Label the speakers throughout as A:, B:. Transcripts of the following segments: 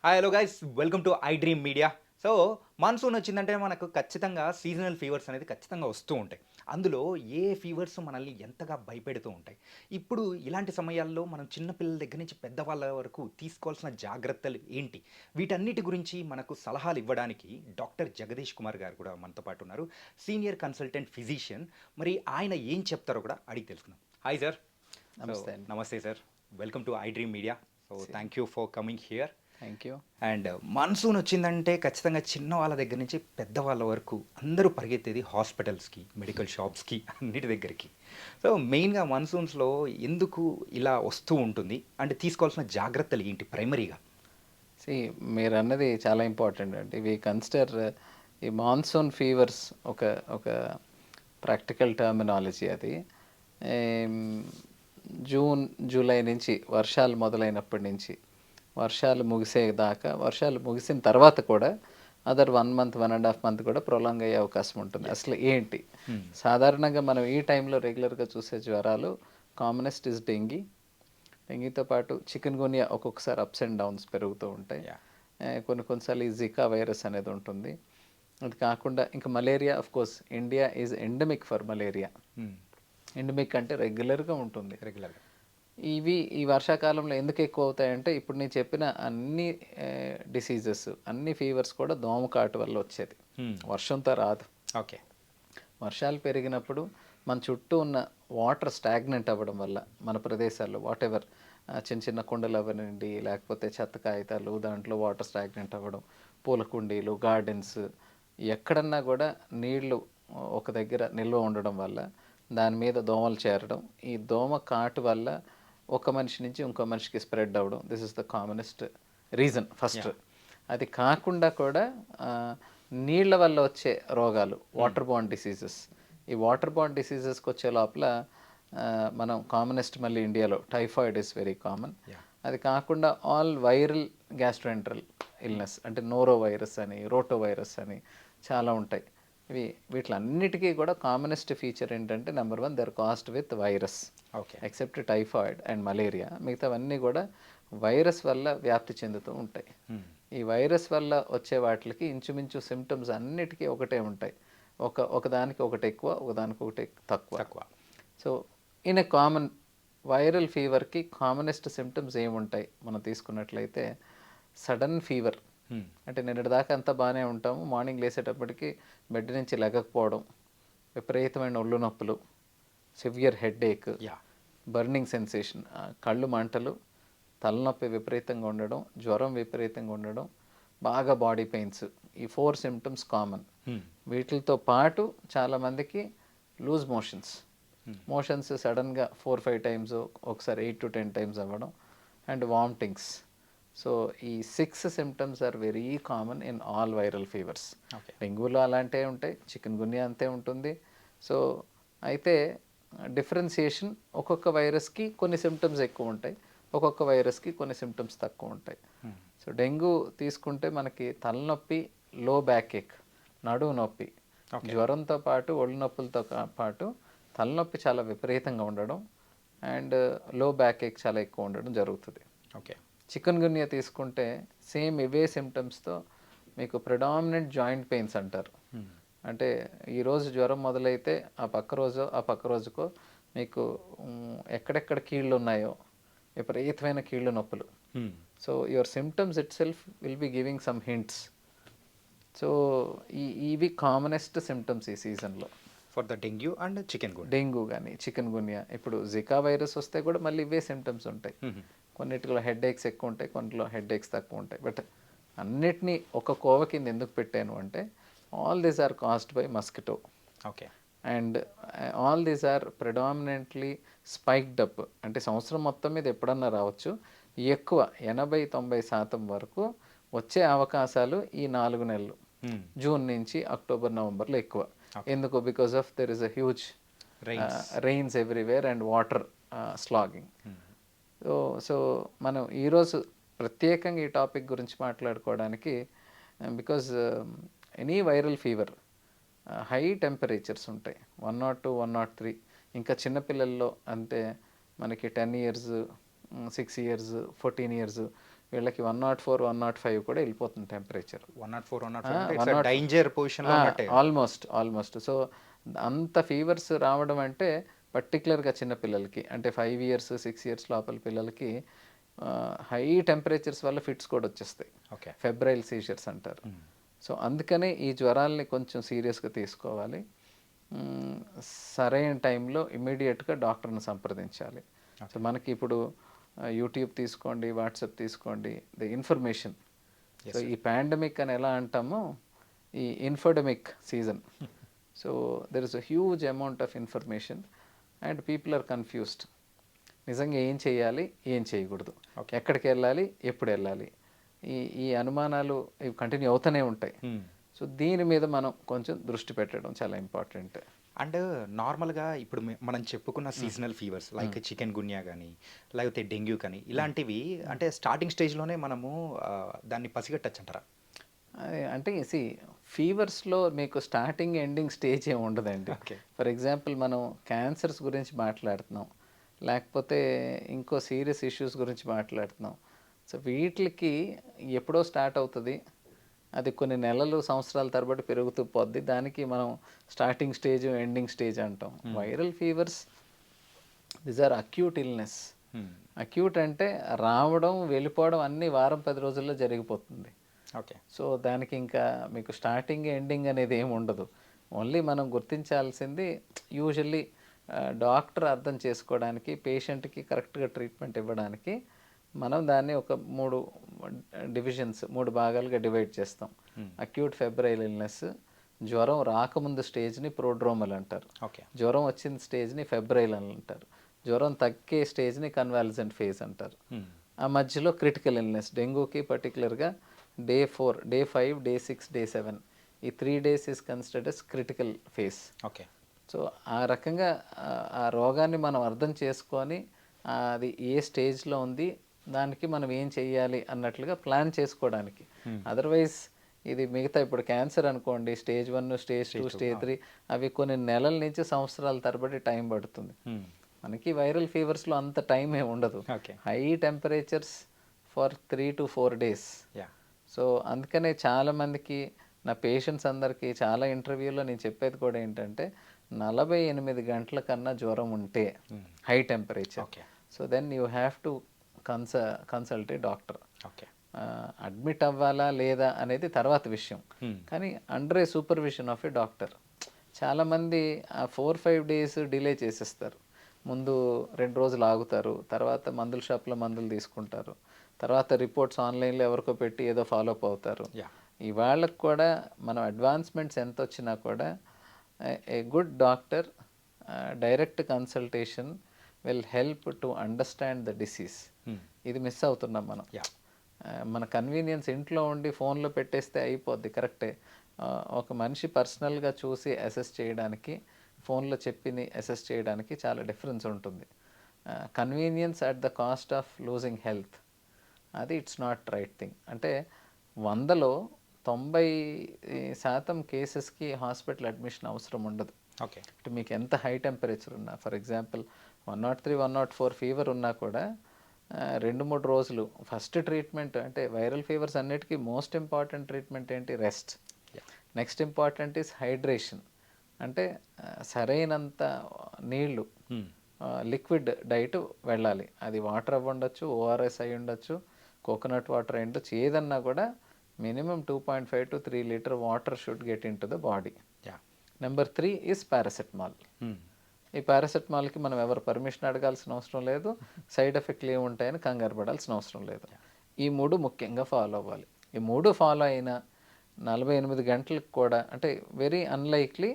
A: Hi hello guys welcome to I dream media. So monsoon వచ్చిందంటే మనకు ఖచ్చితంగా seasonal fevers అనేది ఖచ్చితంగా వస్తూ ఉంటాయి. అందులో ఏ ఫీవర్స్ మనల్ని ఎంతగా భయపెడుతూ ఉంటాయి. ఇప్పుడు ఇలాంటి సమయాల్లో మనం చిన్న పిల్లల దగ్గర నుంచి పెద్దవాళ్ళ వరకు తీసుకోవాల్సిన జాగ్రత్తలు ఏంటి? వీటన్నిటి గురించి మనకు సలహాలు ఇవ్వడానికి డాక్టర్ జగదీష్ కుమార్ గారు కూడా మనతో పాటు ఉన్నారు. Senior consultant physician. మరి ఆయన ఏం చెప్తారో కూడా అడిగి తెలుసుకుందాం. Hi sir. సో
B: నమస్తే అండి.
A: నమస్తే sir. Welcome to I dream media. So thank you for coming here.
B: Thank you.
A: And monsoon వచ్చిందంటే ఖచ్చితంగా చిన్న వాళ్ళ దగ్గర నుంచి పెద్దవాళ్ళ వరకు అందరూ పరిగెత్తేది హాస్పిటల్స్కి, మెడికల్ షాప్స్కి, అన్నిటి దగ్గరికి. సో మెయిన్గా మాన్సూన్స్లో ఎందుకు ఇలా వస్తూ ఉంటుంది అంటే తీసుకోవాల్సిన జాగ్రత్తలు ఏంటి ప్రైమరీగా?
B: సి మీరన్నది చాలా ఇంపార్టెంట్ అండి. వి కన్సిడర్ ఈ మాన్సూన్ ఫీవర్స్ ఒక ఒక ప్రాక్టికల్ టర్మినాలజీ అది. ఏం, జూన్, జూలై నుంచి వర్షాలు మొదలైనప్పటి నుంచి వర్షాలు ముగిసేదాకా, వర్షాలు ముగిసిన తర్వాత కూడా అదర్ 1 మంత్, 1.5 మంత్ కూడా ప్రొలాంగ్ అయ్యే అవకాశం ఉంటుంది. అసలు ఏంటి? సాధారణంగా మనం ఈ టైంలో రెగ్యులర్గా చూసే జ్వరాలు కామనెస్ట్ ఇస్ డెంగీ. డెంగీతో పాటు చికెన్ గున్యా ఒక్కొక్కసారి అప్స్ అండ్ డౌన్స్ పెరుగుతూ ఉంటాయి.
A: యా.
B: కొన్నిసార్లు ఈ జికా వైరస్ అనేది ఉంటుంది. అది కాకుండా ఇంకా malaria. Of course India is endemic for malaria. Endemic అంటే రెగ్యులర్గా ఉంటుంది.
A: రెగ్యులర్గా.
B: ఇవి ఈ వర్షాకాలంలో ఎందుకు ఎక్కువ అవుతాయంటే ఇప్పుడు నేను చెప్పిన అన్ని డిసీజెస్, అన్ని ఫీవర్స్ కూడా దోమకాటు వల్ల వచ్చేది, వర్షంతో రాదు.
A: ఓకే.
B: వర్షాలు పెరిగినప్పుడు మన చుట్టూ ఉన్న వాటర్ స్టాగ్నెంట్ అవ్వడం వల్ల మన ప్రదేశాల్లో వాట్ ఎవర్ చిన్న చిన్న కుండలు అవ్వనండి, లేకపోతే చెత్త కాగితాలు, దాంట్లో వాటర్ స్టాగ్నెంట్ అవ్వడం, పూల కుండీలు, గార్డెన్స్, ఎక్కడన్నా కూడా నీళ్లు ఒక దగ్గర నిల్వ ఉండడం వల్ల దాని మీద దోమలు చేరడం, ఈ దోమ కాటు వల్ల ఒక మనిషి నుంచి ఇంకో మనిషికి స్ప్రెడ్ అవ్వడం. This is the commonest reason first. అది కాకుండా కూడా నీళ్ల వల్ల వచ్చే రోగాలు, వాటర్ బాండ్ డిసీజెస్. ఈ వాటర్ బాండ్ డిసీజెస్కి వచ్చే లోపల మనం కామనెస్ట్ మళ్ళీ ఇండియాలో టైఫాయిడ్ ఇస్ వెరీ కామన్. అది కాకుండా ఆల్ వైరల్ గ్యాస్ట్రోఎంటరల్ ఇల్నెస్ అంటే నోరో వైరస్ అని, రోటో వైరస్ అని చాలా ఉంటాయి. వీటిలన్నిటికీ కూడా కామనెస్ట్ ఫీచర్ ఏంటంటే number 1 they're caused with virus.
A: Okay.
B: Except typhoid and malaria, మిగతావన్నీ కూడా వైరస్ వల్ల వ్యాప్తి చెందుతూ ఉంటాయి. ఈ వైరస్ వల్ల వచ్చే వాటికి ఇంచుమించు సిమ్టమ్స్ అన్నిటికీ ఒకటే ఉంటాయి. ఒకదానికి ఒకటి ఎక్కువ, ఒకదానికి ఒకటి తక్కువ. So in a common viral ఫీవర్కి కామనెస్ట్ సిమ్టమ్స్ ఏముంటాయి మనం తీసుకున్నట్లయితే? Sudden fever. అంటే నిన్నటిదాకా అంతా బాగానే ఉంటాము, మార్నింగ్ లేసేటప్పటికి బెడ్ నుంచి లెగకపోవడం, విపరీతమైన ఒళ్ళు నొప్పులు, సివియర్ హెడేక్, బర్నింగ్ సెన్సేషన్, కళ్ళు మంటలు, తలనొప్పి విపరీతంగా ఉండడం, జ్వరం విపరీతంగా ఉండడం, బాగా బాడీ పెయిన్స్. ఈ 4 సిమ్టమ్స్ కామన్. వీటితో పాటు చాలామందికి లూజ్ మోషన్స్ సడన్గా 4-5 టైమ్స్, ఒకసారి 8-10 టైమ్స్ అవ్వడం, అండ్ వామిటింగ్స్. సో ఈ 6 symptoms are very common in all viral fevers. డెంగ్యూలో అలాంటివి ఉంటాయి, చికెన్ గున్యా అంతే ఉంటుంది. సో అయితే డిఫరెన్సియేషన్, ఒక్కొక్క వైరస్కి కొన్ని సిమ్టమ్స్ ఎక్కువ ఉంటాయి, ఒక్కొక్క వైరస్కి కొన్ని సిమ్టమ్స్ తక్కువ ఉంటాయి. సో డెంగ్యూ తీసుకుంటే మనకి తలనొప్పి, లో బ్యాక్ ఏక్, నడుము నొప్పి, జ్వరంతో పాటు ఒళ్ళు నొప్పులతో పాటు తలనొప్పి చాలా విపరీతంగా ఉండడం, అండ్ లో బ్యాక్ ఏక్ చాలా ఎక్కువ ఉండడం జరుగుతుంది.
A: ఓకే.
B: చికెన్ గున్యా తీసుకుంటే సేమ్ ఇవే సిమ్టమ్స్తో మీకు ప్రిడామినెంట్ జాయింట్ పెయిన్స్ అంటారు. అంటే ఈరోజు జ్వరం మొదలైతే ఆ పక్క రోజుకో మీకు ఎక్కడెక్కడ కీళ్ళు ఉన్నాయో విపరీతమైన కీళ్ళు నొప్పులు. So your symptoms itself will be giving some hints. So ఇవి కామనెస్ట్ సిమ్టమ్స్ ఈ సీజన్లో
A: for the dengue and chikungunya.
B: Dengue కానీ చికెన్ గున్యా. ఇప్పుడు జికా వైరస్ వస్తే కూడా మళ్ళీ ఇవే సిమ్టమ్స్ ఉంటాయి. కొన్నిటిలో హెడ్ ఏక్స్ ఎక్కువ ఉంటాయి, కొన్నిటిలో హెడ్ ఏక్స్ తక్కువ ఉంటాయి. బట్ అన్నిటినీ ఒక కోవ కింద ఎందుకు పెట్టాను అంటే all these are caused by mosquito.
A: Okay.
B: And all these are predominantly spiked up. అంటే సంవత్సరం మొత్తం మీద ఎప్పుడన్నా రావచ్చు, ఎక్కువ 80-90% వరకు వచ్చే అవకాశాలు ఈ 4 నెలలు, జూన్ నుంచి అక్టోబర్, నవంబర్లో ఎక్కువ. ఎందుకు? Because of there is a huge rains everywhere and water slagging. So మనం ఈరోజు ప్రత్యేకంగా ఈ టాపిక్ గురించి మాట్లాడుకోవడానికి, because any viral fever high temperatures ఉంటాయి, 102, 103. ఇంకా చిన్నపిల్లల్లో అంటే మనకి 10 years, 6 years, 14 years వీళ్ళకి 104, 105 కూడా వెళ్ళిపోతుంది టెంపరేచర్.
A: 104,
B: 104
A: డేంజర్ పొజిషన్లో ఉన్నట్టే.
B: ఆల్మోస్ట్. సో అంత ఫీవర్స్ రావడం అంటే పర్టికులర్గా చిన్నపిల్లలకి అంటే 5 ఇయర్స్ 6 ఇయర్స్ లోపల పిల్లలకి హై టెంపరేచర్స్ వల్ల ఫిట్స్ కూడా వచ్చేస్తాయి.
A: ఓకే.
B: ఫెబ్రైల్ సీజర్స్ అంటారు. సో అందుకనే ఈ జ్వరాల్ని కొంచెం సీరియస్గా తీసుకోవాలి. మ్, సరైన టైంలో ఇమీడియట్గా డాక్టర్ని సంప్రదించాలి. సో మనకి ఇప్పుడు యూట్యూబ్ తీసుకోండి, వాట్సాప్ తీసుకోండి, ద ఇన్ఫర్మేషన్. సో ఈ పాండమిక్ అని ఎలా అంటామో ఈ infodemic season. So there is a huge amount of information and people are confused. నిజంగా ఏం చేయాలి, ఏం చేయకూడదు, ఎక్కడికి వెళ్ళాలి, ఎప్పుడు వెళ్ళాలి, ఈ ఈ అనుమానాలు ఇవి కంటిన్యూ అవుతూనే ఉంటాయి. సో దీని మీద మనం కొంచెం దృష్టి పెట్టడం చాలా ఇంపార్టెంట్.
A: అండ్ నార్మల్గా ఇప్పుడు మనం చెప్పుకున్న సీజనల్ ఫీవర్స్ లైక్ చికెన్ గున్యా కానీ లేకపోతే డెంగ్యూ కానీ ఇలాంటివి అంటే స్టార్టింగ్ స్టేజ్లోనే మనము దాన్ని పసిగట్టచ్చు అంటారా?
B: అంటే ఫీవర్స్లో మీకు స్టార్టింగ్ ఎండింగ్ స్టేజ్ ఏమి ఉండదండి.
A: ఓకే.
B: ఫర్ ఎగ్జాంపుల్ మనం క్యాన్సర్స్ గురించి మాట్లాడుతున్నాం, లేకపోతే ఇంకో సీరియస్ ఇష్యూస్ గురించి మాట్లాడుతున్నాం. సో వీటికి ఎప్పుడో స్టార్ట్ అవుతుంది, అది కొన్ని నెలలు సంవత్సరాల తరబడి పెరుగుతూ పోద్ది. దానికి మనం స్టార్టింగ్ స్టేజ్ ఎండింగ్ స్టేజ్ అంటాం. Viral fevers these are acute illness. Acute అంటే రావడం వెళ్ళిపోవడం అన్నీ వారం 10 రోజుల్లో జరిగిపోతుంది.
A: ఓకే.
B: సో దానికి ఇంకా మీకు స్టార్టింగ్ ఎండింగ్ అనేది ఏమి ఉండదు. ఓన్లీ మనం గుర్తించాల్సింది యూజువల్లీ డాక్టర్ అర్థం చేసుకోవడానికి, పేషెంట్కి కరెక్ట్గా ట్రీట్మెంట్ ఇవ్వడానికి మనం దాన్ని ఒక 3 డివిజన్స్ 3 భాగాలుగా డివైడ్ చేస్తాం. అక్యూట్ ఫెబ్రైల్ ఇల్నెస్, జ్వరం రాకముందు స్టేజ్ని ప్రోడ్రోమల్ అంటారు,
A: ఓకే.
B: జ్వరం వచ్చిన స్టేజ్ని ఫెబ్రైల్ అని అంటారు, జ్వరం తగ్గే స్టేజ్ని కన్వాల్సెంట్ ఫేజ్ అంటారు. ఆ మధ్యలో క్రిటికల్ ఇల్నెస్, డెంగ్యూకి పర్టికులర్గా డే 4, డే 5, డే 6, డే 7 ఈ 3 days is considered as critical phase.
A: Okay.
B: So ఆ రకంగా ఆ రోగాన్ని మనం అర్థం చేసుకొని అది ఏ స్టేజ్లో ఉంది, దానికి మనం ఏం చెయ్యాలి అన్నట్లుగా ప్లాన్ చేసుకోవడానికి. అదర్వైజ్ ఇది మిగతా ఇప్పుడు క్యాన్సర్ అనుకోండి, స్టేజ్ 1, స్టేజ్ 2, స్టేజ్ 3 అవి కొన్ని నెలల నుంచి సంవత్సరాల తరబడి టైం పడుతుంది. మనకి వైరల్ ఫీవర్స్లో అంత టైం ఏమి ఉండదు.
A: Okay.
B: High temperatures for 3 to 4 days. So అందుకనే చాలామందికి నా పేషెంట్స్ అందరికీ చాలా ఇంటర్వ్యూలో నేను చెప్పేది కూడా ఏంటంటే 48 గంటల కన్నా జ్వరం ఉంటే high temperature,
A: okay.
B: So then you have to consult a doctor.
A: Okay.
B: Admit అవ్వాలా లేదా అనేది తర్వాత విషయం, కానీ under a supervision of a doctor. చాలామంది 4-5 days డిలే చేసేస్తారు. ముందు 2 రోజులు ఆగుతారు, తర్వాత మందుల షాప్లో మందులు తీసుకుంటారు, తర్వాత రిపోర్ట్స్ ఆన్లైన్లో ఎవరికో పెట్టి ఏదో ఫాలోఅప్ అవుతారు. ఇవాళకు కూడా మనం అడ్వాన్స్మెంట్స్ ఎంత వచ్చినా కూడా a good doctor direct consultation will help to understand the disease. ఇది మిస్ అవుతున్నాం మనం. మన కన్వీనియన్స్ ఇంట్లో ఉండి ఫోన్లో పెట్టేస్తే అయిపోద్ది, కరెక్టే. ఒక మనిషి పర్సనల్గా చూసి అసెస్ చేయడానికి, ఫోన్లో చెప్పి అసెస్ చేయడానికి చాలా డిఫరెన్స్ ఉంటుంది. Convenience at the cost of losing health, అది ఇట్స్ నాట్ రైట్ థింగ్. అంటే 100లో 90% కేసెస్కి హాస్పిటల్ అడ్మిషన్ అవసరం ఉండదు.
A: ఓకే.
B: అంటే మీకు ఎంత హై టెంపరేచర్ ఉన్నా, ఫర్ ఎగ్జాంపుల్ 103, 104 ఫీవర్ ఉన్నా కూడా 2-3 రోజులు ఫస్ట్ ట్రీట్మెంట్ అంటే వైరల్ ఫీవర్స్ అన్నిటికీ మోస్ట్ ఇంపార్టెంట్ ట్రీట్మెంట్ ఏంటి? Rest. Next important is hydration, అంటే సరైనంత నీళ్లు, లిక్విడ్ డైట్ వెళ్ళాలి. అది వాటర్ అవ్వ ఉండొచ్చు, ఓఆర్ఎస్ అయి ఉండొచ్చు, కోకోనట్ వాటర్ అయి ఉండొచ్చు, ఏదన్నా కూడా minimum 2.5 to 3 litre water should get in to the body. Number 3 is paracetamol. ఈ పారాసెటమాల్కి మనం ఎవరు పర్మిషన్ అడగాల్సిన అవసరం లేదు, సైడ్ ఎఫెక్ట్లు ఏముంటాయని కంగారు పడాల్సిన అవసరం లేదు. ఈ 3 ముఖ్యంగా ఫాలో అవ్వాలి. ఈ 3 ఫాలో అయినా 48 గంటలకు కూడా, అంటే వెరీ అన్లైక్లీ,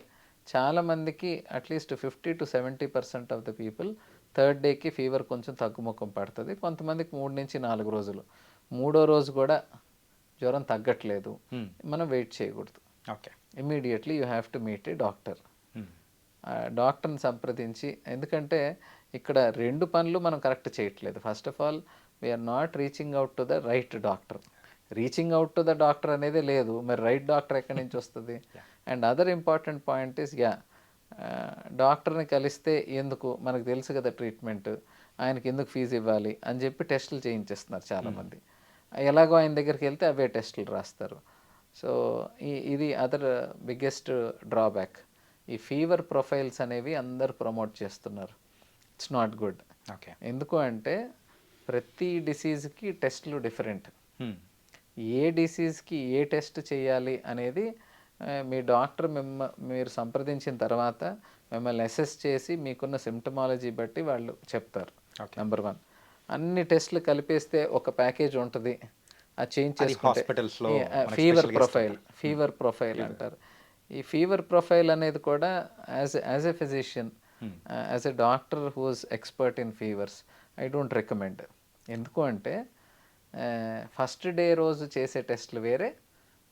B: చాలామందికి at least 50 to 70% of the people 3rd డేకి ఫీవర్ కొంచెం తగ్గుముఖం పడుతుంది. కొంతమందికి 3 నుంచి 4 రోజులు, 3వ రోజు కూడా జ్వరం తగ్గట్లేదు, మనం వెయిట్ చేయకూడదు.
A: Okay.
B: Immediately you have to meet a doctor. డాక్టర్ని సంప్రదించి, ఎందుకంటే ఇక్కడ 2 పనులు మనం కరెక్ట్ చేయట్లేదు. First of all we are not reaching out to the right doctor. Reaching out to the doctor అనేది లేదు, మరి రైట్ డాక్టర్ ఎక్కడి నుంచి వస్తుంది? And other important point is డాక్టర్ని కలిస్తే ఎందుకు, మనకు తెలుసు కదా ట్రీట్మెంట్, ఆయనకి ఎందుకు ఫీజు ఇవ్వాలి అని చెప్పి టెస్టులు చేయించేస్తున్నారు చాలామంది. ఎలాగో ఆయన దగ్గరికి వెళ్తే అవే టెస్టులు రాస్తారు. సో ఇది అదర్ బిగ్గెస్ట్ డ్రాబ్యాక్. ఈ ఫీవర్ ప్రొఫైల్స్ అనేవి అందరు ప్రమోట్ చేస్తున్నారు. It's not good.
A: ఓకే.
B: ఎందుకు అంటే ప్రతి డిసీజ్కి టెస్టులు డిఫరెంట్. ఏ డిసీజ్కి ఏ టెస్ట్ చేయాలి అనేది మీ డాక్టర్ మీరు సంప్రదించిన తర్వాత మిమ్మల్ని అసెస్ చేసి మీకున్న సిమ్టమాలజీ బట్టి వాళ్ళు చెప్తారు. నెంబర్ 1. అన్ని టెస్టులు కలిపేస్తే ఒక ప్యాకేజ్ ఉంటుంది, అది చేంజ్ చేసుకుంటే ఫీవర్ ప్రొఫైల్ అంటారు. ఈ ఫీవర్ ప్రొఫైల్ అనేది కూడా as a physician, as a doctor who's expert in fevers, I don't recommend. ఎందుకు అంటే ఫస్ట్ డే రోజు చేసే టెస్టులు వేరే,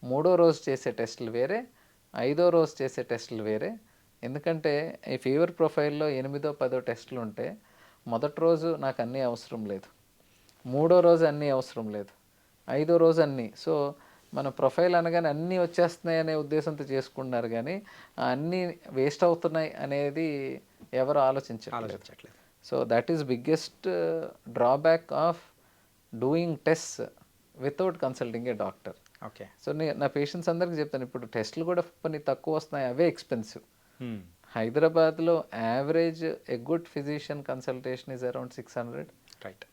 B: 3వ రోజు చేసే టెస్టులు వేరే, 5వ రోజు చేసే టెస్టులు వేరే. ఎందుకంటే ఈ ఫీవర్ ప్రొఫైల్లో 8వ 10వ టెస్టులు ఉంటే మొదటి రోజు నాకు అన్నీ అవసరం లేదు, 3వ రోజు అన్నీ అవసరం లేదు, 5వ రోజు అన్నీ. సో మన ప్రొఫైల్ అనగానే అన్నీ వచ్చేస్తున్నాయి అనే ఉద్దేశంతో చేసుకుంటున్నారు, కానీ అన్నీ వేస్ట్ అవుతున్నాయి అనేది ఎవరు ఆలోచించట్లేదు. So that is biggest drawback of doing test without consulting a doctor.
A: Okay.
B: So నా పేషెంట్స్ అందరికీ చెప్తాను, ఇప్పుడు టెస్టులు కూడా కొన్ని తక్కువ వస్తున్నాయి, అవే ఎక్స్పెన్సివ్. హైదరాబాద్లో average a good physician consultation is around 600.
A: Right.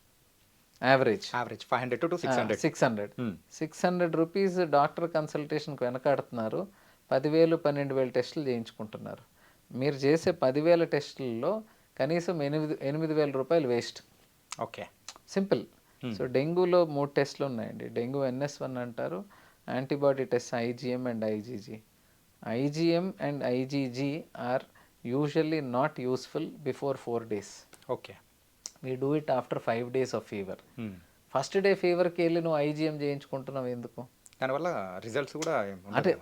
B: Average
A: 500 to 600.
B: 600 rupees doctor కన్సల్టేషన్కి వెనకాడుతున్నారు. 10,000 12,000 టెస్టులు చేయించుకుంటున్నారు. మీరు చేసే 10,000 టెస్టుల్లో కనీసం 8,000 రూపాయలు వేస్ట్.
A: ఓకే.
B: సింపుల్. సో డెంగ్యూలో 3 టెస్టులు ఉన్నాయండి. డెంగ్యూ NS1 అంటారు, antibody test IgM and IgG. IgM and IgG are usually not useful before 4 days.
A: Okay.
B: We do it after 5 days of fever. First day ఫీవర్కి వెళ్ళి నువ్వు IgM చేయించుకుంటున్నావు ఎందుకు?
A: దానివల్ల రిజల్ట్స్ కూడా
B: అంటే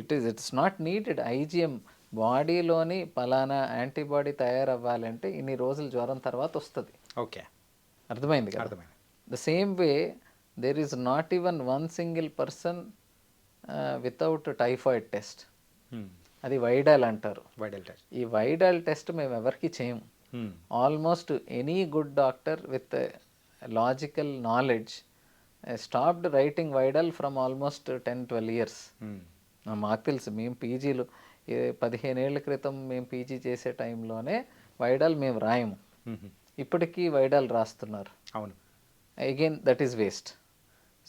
B: ఇట్స్ నాట్ నీడెడ్. IgM బాడీలోని పలానా యాంటీబాడీ తయారవ్వాలంటే ఇన్ని రోజులు జ్వరం తర్వాత వస్తుంది.
A: ఓకే.
B: అర్థమైంది కదా?
A: అర్థమైంది.
B: The same way there is not even 1 single person without typhoid test. అది వైడాల్ అంటారు. ఈ వైడాల్ టెస్ట్ మేము ఎవరికి చేయము. Almost any good doctor with logical knowledge stopped writing Widal from almost 10-12 years. మాకు తెలుసు, మేము పీజీలు 15 ఏళ్ల క్రితం మేము పీజీ చేసే టైంలోనే వైడాల్ మేము రాయము. ఇప్పటికీ వైడాల్ రాస్తున్నారు.
A: అవును.
B: Again that is waste.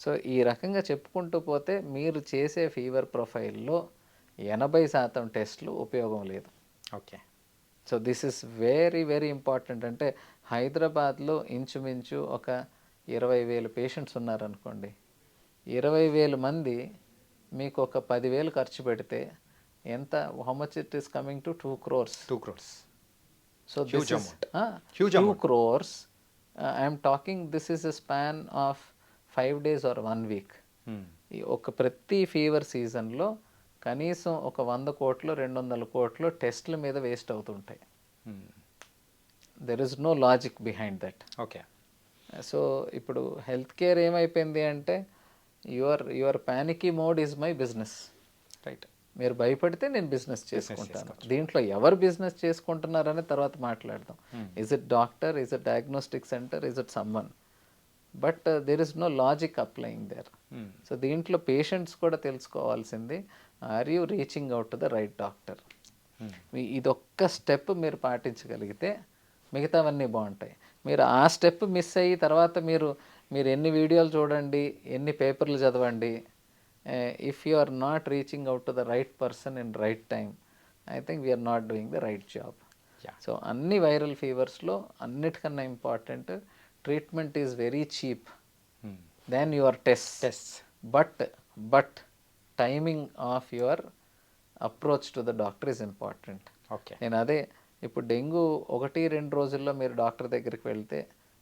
B: So ఈ రకంగా చెప్పుకుంటూ పోతే మీరు చేసే ఫీవర్ ప్రొఫైల్లో 80% టెస్టులు ఉపయోగం లేదు.
A: Okay.
B: So this is very very important. అంటే హైదరాబాద్లో ఇంచుమించు ఒక 20,000 పేషెంట్స్ ఉన్నారనుకోండి. 20,000 మంది మీకు ఒక 10,000 ఖర్చు పెడితే ఎంత? How much it is coming to 2 crores.
A: 2 crores.
B: So
A: huge
B: this
A: amount.
B: is
A: Huge
B: 2
A: amount.
B: crores. I am talking this is a span of 5 days or 1 week. ఈ ఒక ప్రతి ఫీవర్ సీజన్లో కనీసం ఒక 100 కోట్లు 200 కోట్లు టెస్ట్ల మీద వేస్ట్ అవుతుంటాయి. There is no logic behind that.
A: Okay.
B: So ఇప్పుడు హెల్త్ కేర్ ఏమైపోయింది అంటే your panicky mode is my business.
A: Right.
B: మీరు భయపడితే నేను బిజినెస్ చేసుకుంటాను. దీంట్లో ఎవరు బిజినెస్ చేసుకుంటున్నారనే తర్వాత మాట్లాడదాం. Is it doctor, is it diagnostic centre, is it someone? But there is no logic applying there. So దీంట్లో పేషెంట్స్ కూడా తెలుసుకోవాల్సింది, are you reaching out to the right doctor? ఇదొక్క స్టెప్ మీరు పాటించగలిగితే మిగతావన్నీ బాగుంటాయి. మీరు ఆ స్టెప్ మిస్ అయ్యి తర్వాత మీరు ఎన్ని వీడియోలు చూడండి, ఎన్ని పేపర్లు చదవండి, if you are not reaching out to the right person in right time, I think we are not doing the right job. So అన్ని వైరల్ ఫీవర్స్లో అన్నిటికన్నా important treatment is very cheap then your test. But timing of your approach to the doctor is important.
A: Okay.
B: నేను అదే ఇప్పుడు dengue 1-2 రోజుల్లో మీరు doctor దగ్గరికి వెళ్తే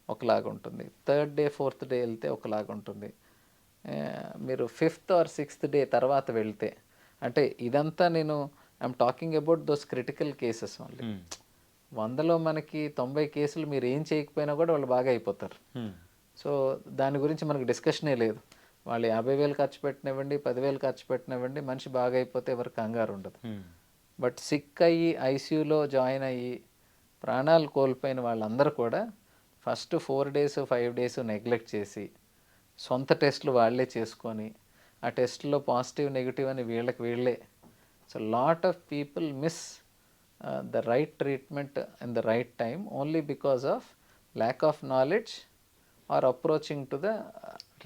B: ఒకలాగా ఉంటుంది, 3rd day 4th day వెళ్తే ఒకలాగా ఉంటుంది. మీరు 5th or 6th day తర్వాత వెళ్తే, అంటే ఇదంతా నేను I'm talking about those critical cases only. 100లో మనకి 90 కేసులు మీరు ఏం చేయకపోయినా కూడా వాళ్ళు బాగా అయిపోతారు. సో దాని గురించి మనకు డిస్కషనే లేదు. వాళ్ళు 50,000 ఖర్చు పెట్టినవ్వండి, 10,000 ఖర్చు పెట్టినవ్వండి, మనిషి బాగా అయిపోతే ఎవరికి కంగారు ఉండదు. బట్ సిక్ అయ్యి ఐసీయూలో జాయిన్ అయ్యి ప్రాణాలు కోల్పోయిన వాళ్ళందరూ కూడా ఫస్ట్ 4 days 5 days నెగ్లెక్ట్ చేసి సొంత టెస్టులు వాళ్ళే చేసుకొని ఆ టెస్ట్లో పాజిటివ్ నెగిటివ్ అని వీళ్ళే. So lot of people miss the right treatment in the right time only because of lack of knowledge or approaching to the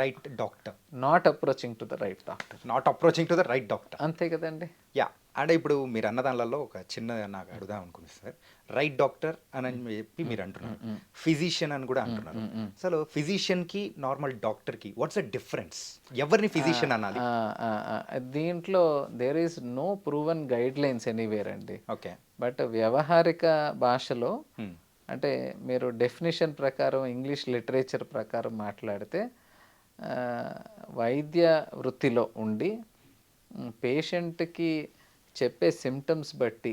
A: right doctor,
B: not approaching to the right doctor.
A: Not approaching to the right doctor.
B: అంతే కదండి.
A: Yeah, అంటే ఇప్పుడు మీరు అన్న దానిలలో ఒక చిన్న నాకు అడుగుదాం అనుకుంది సార్. రైట్ డాక్టర్ అని చెప్పి మీరు అంటున్నారు, ఫిజిషియన్ అని కూడా అంటున్నారు. అసలు ఫిజిషియన్కి నార్మల్ డాక్టర్కి వాట్స్ ద డిఫరెన్స్? ఎవరిని ఫిజిషియన్ అనాలి?
B: దీంట్లో there is no proven guidelines anywhere అండి.
A: ఓకే.
B: బట్ వ్యవహారిక భాషలో అంటే మీరు డెఫినేషన్ ప్రకారం ఇంగ్లీష్ లిటరేచర్ ప్రకారం మాట్లాడితే వైద్య వృత్తిలో ఉండి పేషెంట్కి చెప్పే సిమ్టమ్స్ బట్టి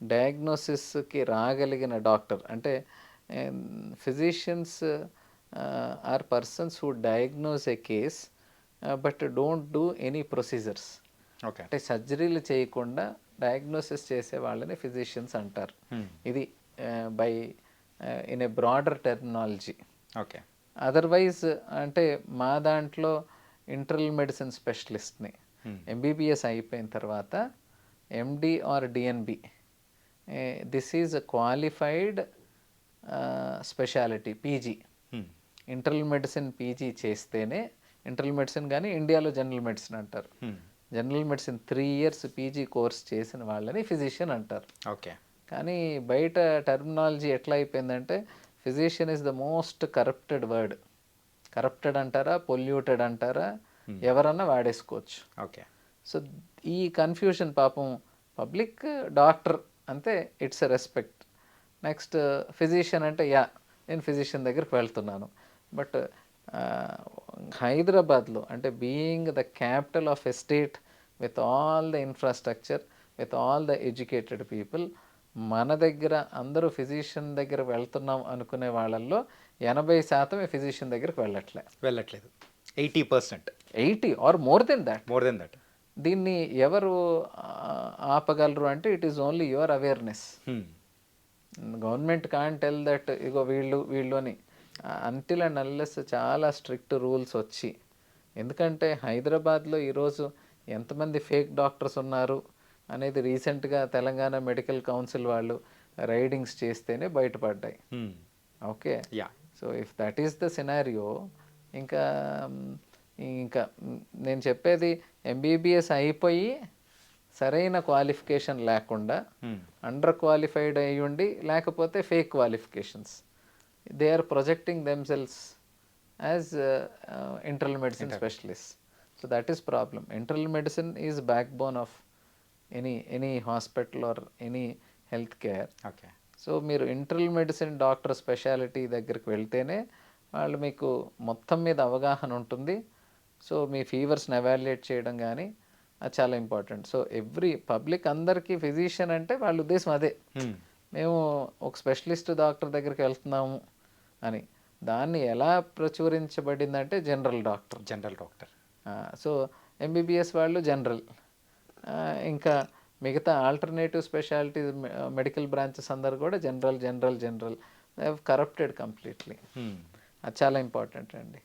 B: డయాగ్నోసిస్కి రాగలిగిన డాక్టర్ అంటే physicians are persons who diagnose a case but don't do any procedures.
A: Okay.
B: అంటే సర్జరీలు చేయకుండా డయాగ్నోసిస్ చేసే వాళ్ళని ఫిజిషియన్స్ అంటారు. ఇది by in a broader terminology.
A: Okay.
B: Otherwise అంటే మా దాంట్లో ఇంటర్నల్ మెడిసిన్ స్పెషలిస్ట్ని ఎంబీబీఎస్ అయిపోయిన తర్వాత MD or DNB, this is qualified speciality PG. Internal medicine PG చేస్తేనే ఇంటర్నల్ మెడిసిన్, కానీ ఇండియాలో జనరల్ మెడిసిన్ అంటారు. General medicine 3 years PG course చేసిన వాళ్ళని ఫిజిషియన్ అంటారు.
A: ఓకే.
B: కానీ బయట టర్మినాలజీ ఎట్లా అయిపోయిందంటే physician is the most corrupted word. Corrupted అంటారా, పొల్యూటెడ్ అంటారా, ఎవరన్నా వాడేసుకోవచ్చు.
A: ఓకే.
B: సో ఈ కన్ఫ్యూషన్ పాపం పబ్లిక్ డాక్టర్ అంతే, it's a respect. Next physician అంటే యా నేను ఫిజిషియన్ దగ్గరికి వెళ్తున్నాను. బట్ హైదరాబాద్లో అంటే being the capital of a state with all the infrastructure, with all the educated people, మన దగ్గర అందరూ ఫిజిషియన్ దగ్గర వెళ్తున్నాం అనుకునే వాళ్ళల్లో 80% ఫిజిషియన్ దగ్గరికి వెళ్ళట్లేదు.
A: 80%.
B: 80 ఆర్ మోర్ దెన్ దట్. దీన్ని ఎవరు ఆపగలరు అంటే it is only your awareness. Government can tell that ego వీళ్ళు అని, అంటిల్ అండ్ అన్లెస్ చాలా స్ట్రిక్ట్ రూల్స్ వచ్చి. ఎందుకంటే హైదరాబాద్లో ఈరోజు ఎంతమంది ఫేక్ డాక్టర్స్ ఉన్నారు అనేది రీసెంట్గా తెలంగాణ మెడికల్ కౌన్సిల్ వాళ్ళు రైడింగ్స్ చేస్తేనే బయటపడ్డాయి. Okay.
A: Yeah.
B: So if that is the scenario, ఇంకా నేను చెప్పేది ఎంబీబీఎస్ అయిపోయి సరైన క్వాలిఫికేషన్ లేకుండా అండర్ క్వాలిఫైడ్ అయ్యి ఉండి, లేకపోతే fake qualifications, they are projecting themselves as internal medicine specialist. So that is problem. Internal medicine is backbone of any hospital or any health care.
A: Okay.
B: So మీరు internal medicine doctor speciality దగ్గరికి వెళ్తేనే వాళ్ళు మీకు మొత్తం మీద అవగాహన ఉంటుంది. So మీ ఫీవర్స్ని evaluate చేయడం కానీ అది చాలా ఇంపార్టెంట్. సో ఎవ్రీ పబ్లిక్ అందరికీ ఫిజిషియన్ అంటే వాళ్ళ ఉద్దేశం అదే, మేము ఒక స్పెషలిస్ట్ డాక్టర్ దగ్గరికి వెళ్తున్నాము అని. దాన్ని ఎలా ప్రచురించబడిందంటే జనరల్ డాక్టర్. సో ఎంబీబీఎస్ వాళ్ళు జనరల్, ఇంకా మిగతా ఆల్టర్నేటివ్ స్పెషాలిటీ మెడికల్ బ్రాంచెస్ అందరు కూడా general. They have corrupted completely. అది చాలా ఇంపార్టెంట్ అండి.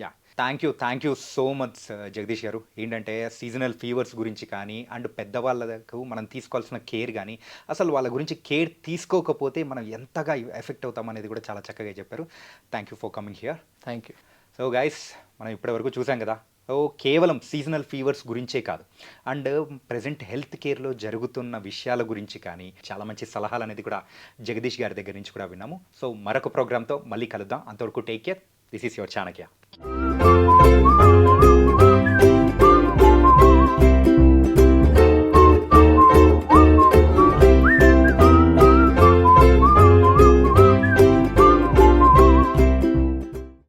A: Yeah, thank you so much Jagadish గారు. ఏంటంటే సీజనల్ ఫీవర్స్ గురించి కానీ అండ్ పెద్దవాళ్ళకు మనం తీసుకోవాల్సిన కేర్ కానీ, అసలు వాళ్ళ గురించి కేర్ తీసుకోకపోతే మనం ఎంతగా ఎఫెక్ట్ అవుతాం అనేది కూడా చాలా చక్కగా చెప్పారు. Thank you for coming here.
B: Thank you.
A: So guys, మనం ఇప్పటివరకు చూసాం కదా, సో కేవలం సీజనల్ ఫీవర్స్ గురించే కాదు, అండ్ ప్రజెంట్ హెల్త్ కేర్లో జరుగుతున్న విషయాల గురించి కానీ చాలా మంచి సలహాలు అనేది కూడా జగదీష్ గారి దగ్గర నుంచి కూడా విన్నాము. సో మరొక ప్రోగ్రామ్తో మళ్ళీ కలుద్దాం. అంతవరకు take care. This is your Chanakya.